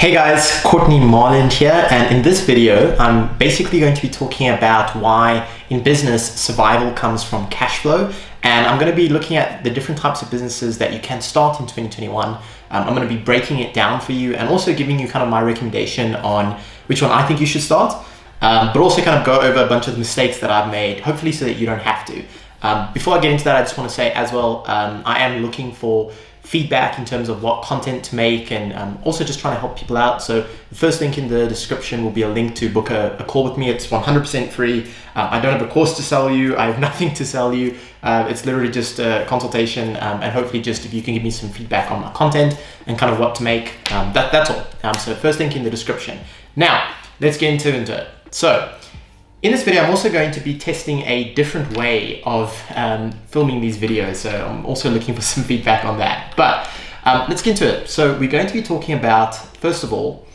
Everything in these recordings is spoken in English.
Hey guys, Courtne Marland here, and in this video I'm basically going to be talking about why in business survival comes from cash flow, and I'm going to be looking at the different types of businesses that you can start in 2021. I'm going to be breaking it down for you and also giving you kind of my recommendation on which one I think you should start, but also kind of go over a bunch of the mistakes that I've made, hopefully so that you don't have to. Before I get into that, I just want to say as well, I am looking for feedback in terms of what content to make, and also just trying to help people out. So the first link in the description will be a link to book a call with me. It's 100% free. I don't have a course to sell you. I have nothing to sell you. It's literally just a consultation, and hopefully just if you can give me some feedback on my content and kind of what to make, that's all. So first link in the description. Now, let's get into it. So in this video, I'm also going to be testing a different way of filming these videos. So I'm also looking for some feedback on that. But let's get into it. So we're going to be talking about, first of all,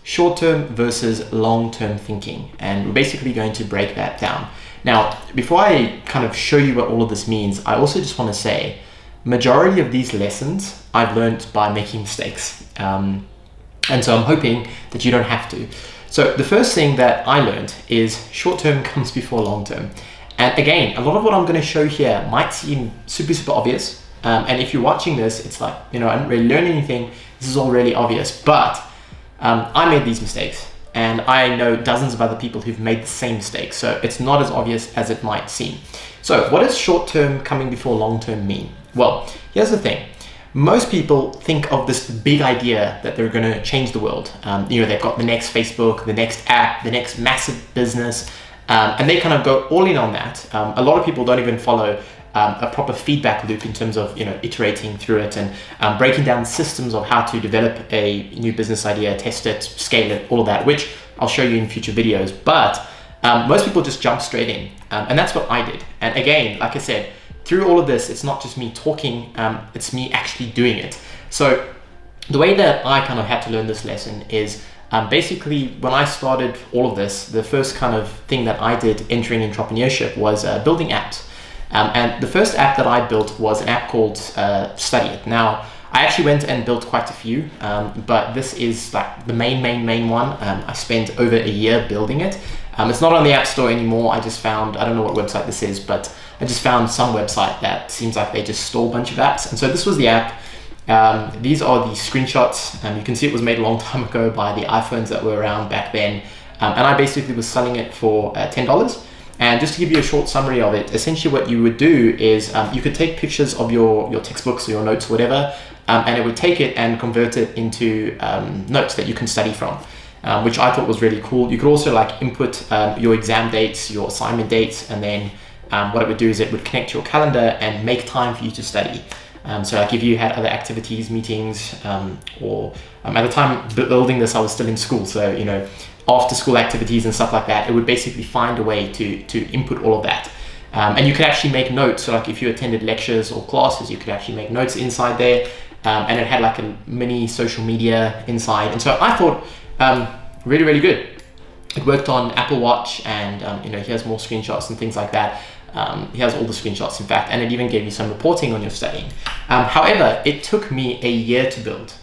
short-term versus long-term thinking. And we're basically going to break that down. Now, before I kind of show you what all of this means, I also just want to say, majority of these lessons I've learned by making mistakes. And so I'm hoping that you don't have to. So the first thing that I learned is short-term comes before long-term. And again, a lot of what I'm going to show here might seem super obvious. And if you're watching this, it's like, I didn't really learn anything. This is all really obvious. But I made these mistakes. And I know dozens of other people who've made the same mistakes. So it's not as obvious as it might seem. So what does short-term coming before long-term mean? Well, here's the thing. Most people think of this big idea that they're going to change the world. They've got the next Facebook, the next app, the next massive business, and they kind of go all in on that. A lot of people don't even follow a proper feedback loop in terms of iterating through it and breaking down systems of how to develop a new business idea, test it, scale it, all of that, which I'll show you in future videos. But most people just jump straight in, and that's what I did. And again, like I said, through all of this, it's not just me talking, it's me actually doing it. So the way that I kind of had to learn this lesson is basically when I started all of this, the first kind of thing that I did entering entrepreneurship was building apps. And the first app that I built was an app called Study It. Now, I actually went and built quite a few, but this is like the main one. I spent over a year building it. It's not on the App Store anymore. I don't know what website this is, but I just found some website that seems like they just store a bunch of apps. And so this was the app. These are the screenshots. You can see it was made a long time ago by the iPhones that were around back then. And I basically was selling it for $10. And just to give you a short summary of it, essentially what you would do is you could take pictures of your textbooks or your notes or whatever, and it would take it and convert it into notes that you can study from. Which I thought was really cool. You could also input your exam dates, your assignment dates, and then what it would do is it would connect to your calendar and make time for you to study. So if you had other activities, meetings, or at the time building this, I was still in school. So, after school activities and stuff like that, it would basically find a way to input all of that. And you could actually make notes. So if you attended lectures or classes, you could actually make notes inside there. And it had a mini social media inside. And so I thought, really good. It worked on Apple Watch, and here's more screenshots and things like that. Here's all the screenshots, in fact, and it even gave you some reporting on your studying. However, it took me a year to build,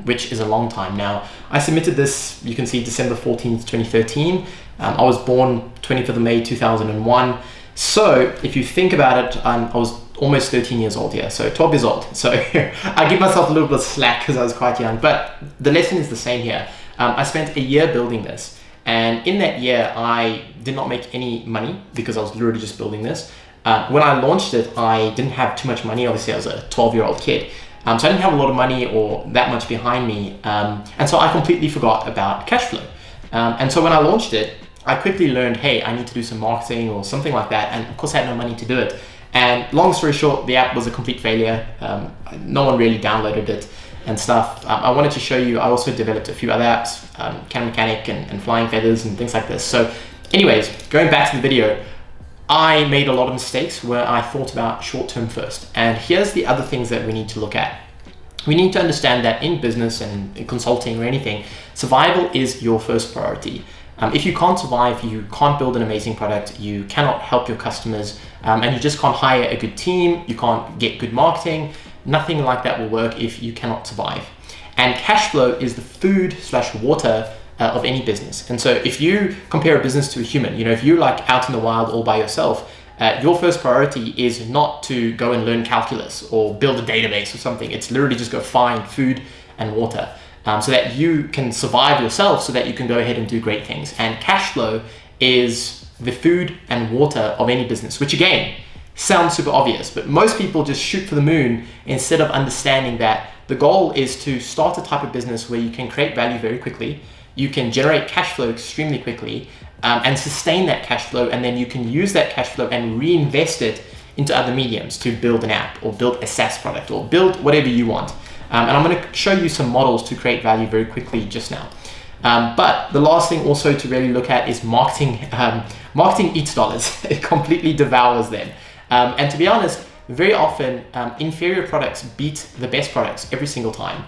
which is a long time. Now, I submitted this, you can see December 14th, 2013. I was born 25th of May, 2001. So if you think about it, I was almost 13 years old here, so 12 years old. So I give myself a little bit of slack because I was quite young, but the lesson is the same here. I spent a year building this, and in that year I did not make any money because I was literally just building this. When I launched it, I didn't have too much money. Obviously I was a 12-year-old kid, so I didn't have a lot of money or that much behind me, and so I completely forgot about cash flow. And so when I launched it, I quickly learned, hey, I need to do some marketing or something like that, and of course I had no money to do it. And long story short, the app was a complete failure. No one really downloaded it and stuff. I wanted to show you, I also developed a few other apps, Can Mechanic and Flying Feathers and things like this. So anyways, going back to the video, I made a lot of mistakes where I thought about short-term first. And here's the other things that we need to look at. We need to understand that in business and in consulting or anything, survival is your first priority. If you can't survive, you can't build an amazing product, you cannot help your customers, and you just can't hire a good team, you can't get good marketing, nothing like that will work if you cannot survive. And cash flow is the food slash water of any business. And so if you compare a business to a human, if you're like out in the wild all by yourself, your first priority is not to go and learn calculus or build a database or something. It's literally just go find food and water so that you can survive yourself, so that you can go ahead and do great things. And cash flow is the food and water of any business, which again, sounds super obvious, but most people just shoot for the moon instead of understanding that the goal is to start a type of business where you can create value very quickly, you can generate cash flow extremely quickly, and sustain that cash flow, and then you can use that cash flow and reinvest it into other mediums to build an app or build a SaaS product or build whatever you want. And I'm going to show you some models to create value very quickly just now. But the last thing also to really look at is marketing. Marketing eats dollars. It completely devours them. And to be honest, very often inferior products beat the best products every single time,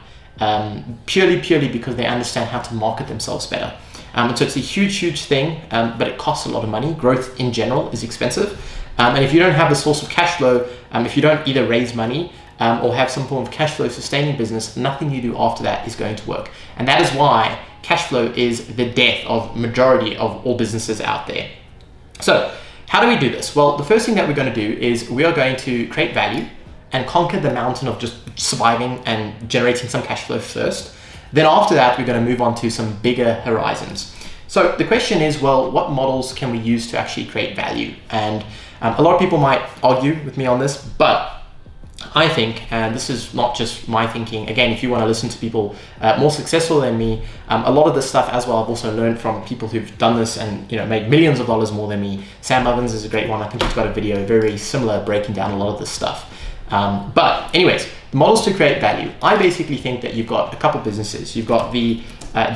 purely because they understand how to market themselves better. And so it's a huge thing, but it costs a lot of money. Growth in general is expensive. And if you don't have the source of cash flow, if you don't either raise money or have some form of cash flow sustaining business, nothing you do after that is going to work. And that is why cash flow is the death of majority of all businesses out there. So how do we do this? Well, the first thing that we're going to do is we are going to create value and conquer the mountain of just surviving and generating some cash flow first. Then after that, we're going to move on to some bigger horizons. So the question is, well, what models can we use to actually create value? And a lot of people might argue with me on this, but I think, and this is not just my thinking, again, if you want to listen to people more successful than me, a lot of this stuff as well, I've also learned from people who've done this and made millions of dollars more than me. Sam Ovens is a great one. I think he's got a video very similar breaking down a lot of this stuff. But anyways, the models to create value. I basically think that you've got a couple businesses. You've got the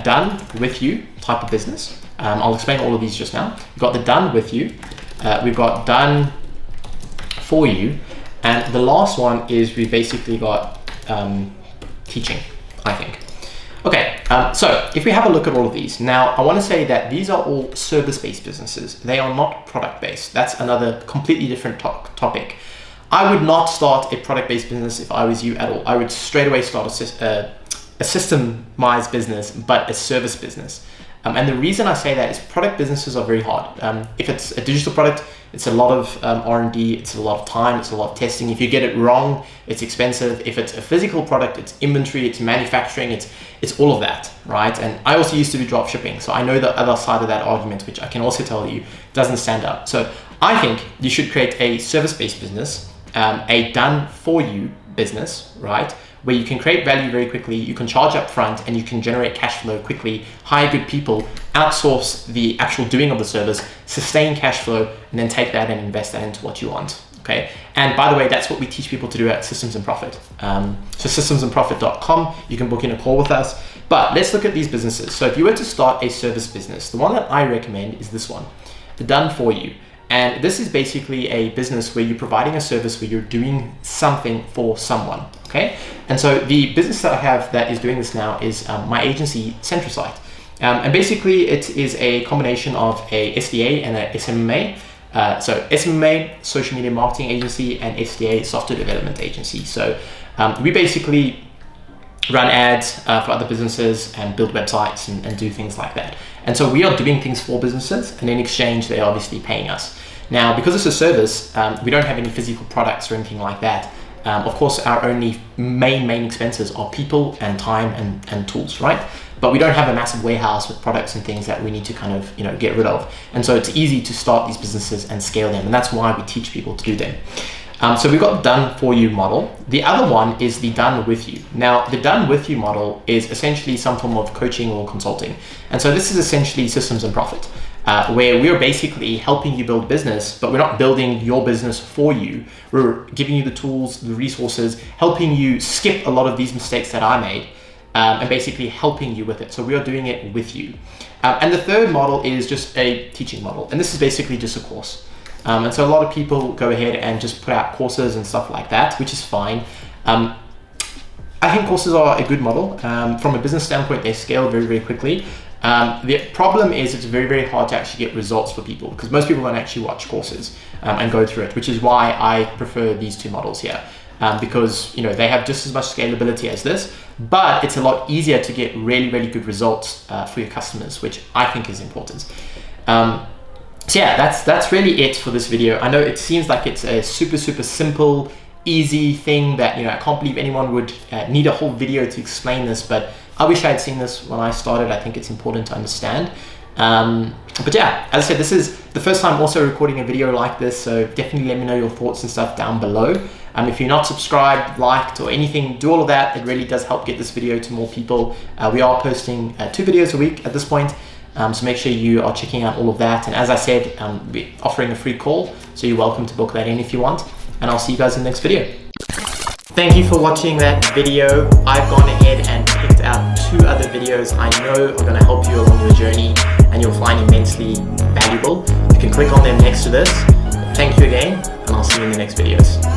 done with you type of business. I'll explain all of these just now. You've got the done with you. We've got done for you. And the last one is we basically got teaching, I think. Okay, so if we have a look at all of these, now I want to say that these are all service-based businesses. They are not product-based. That's another completely different topic. I would not start a product-based business if I was you at all. I would straight away start a systemized business, but a service business. And the reason I say that is product businesses are very hard. If it's a digital product, it's a lot of R&D, it's a lot of time, it's a lot of testing. If you get it wrong, it's expensive. If it's a physical product, it's inventory, it's manufacturing, it's all of that, right? And I also used to do drop shipping, so I know the other side of that argument, which I can also tell you doesn't stand up. So I think you should create a service-based business, a done-for-you business, right? Where you can create value very quickly, you can charge up front, and you can generate cash flow quickly, hire good people, outsource the actual doing of the service, sustain cash flow, and then take that and invest that into what you want, okay? And by the way, that's what we teach people to do at Systems and Profit. So systemsandprofit.com, you can book in a call with us. But let's look at these businesses. So if you were to start a service business, the one that I recommend is this one, the done for you. And this is basically a business where you're providing a service where you're doing something for someone, okay? And so the business that I have that is doing this now is my agency, Centrasyte. And basically it is a combination of a SDA and a SMMA. So SMMA, social media marketing agency, and SDA, software development agency. So we basically run ads for other businesses and build websites and do things like that. And so we are doing things for businesses, and in exchange, they're obviously paying us. Now, because it's a service, we don't have any physical products or anything like that. Of course, our only main expenses are people and time and tools, right? But we don't have a massive warehouse with products and things that we need to kind of get rid of. And so it's easy to start these businesses and scale them, and that's why we teach people to do them. So we've got done for you model. The other one is the done with you. Now, the done with you model is essentially some form of coaching or consulting. And so this is essentially Systems and Profit, where we're basically helping you build business, but we're not building your business for you. We're giving you the tools, the resources, helping you skip a lot of these mistakes that I made, and basically helping you with it. So we are doing it with you. And the third model is just a teaching model. And this is basically just a course. And so a lot of people go ahead and just put out courses and stuff like that, which is fine. I think courses are a good model. From a business standpoint, they scale very quickly. The problem is it's very hard to actually get results for people because most people don't actually watch courses and go through it, which is why I prefer these two models here. because they have just as much scalability as this, but it's a lot easier to get really, really good results for your customers, which I think is important. So yeah, that's really it for this video. I know it seems like it's a super, super simple, easy thing that, I can't believe anyone would need a whole video to explain this, but I wish I had seen this when I started. I think it's important to understand. But yeah, as I said, this is the first time also recording a video like this, so definitely let me know your thoughts and stuff down below. If you're not subscribed, liked, or anything, do all of that. It really does help get this video to more people. We are posting 2 videos a week at this point. So make sure you are checking out all of that. And as I said, we're offering a free call, so you're welcome to book that in if you want. And I'll see you guys in the next video. Thank you for watching that video. I've gone ahead and picked out 2 other videos I know are going to help you along your journey and you'll find immensely valuable. You can click on them next to this. Thank you again, and I'll see you in the next videos.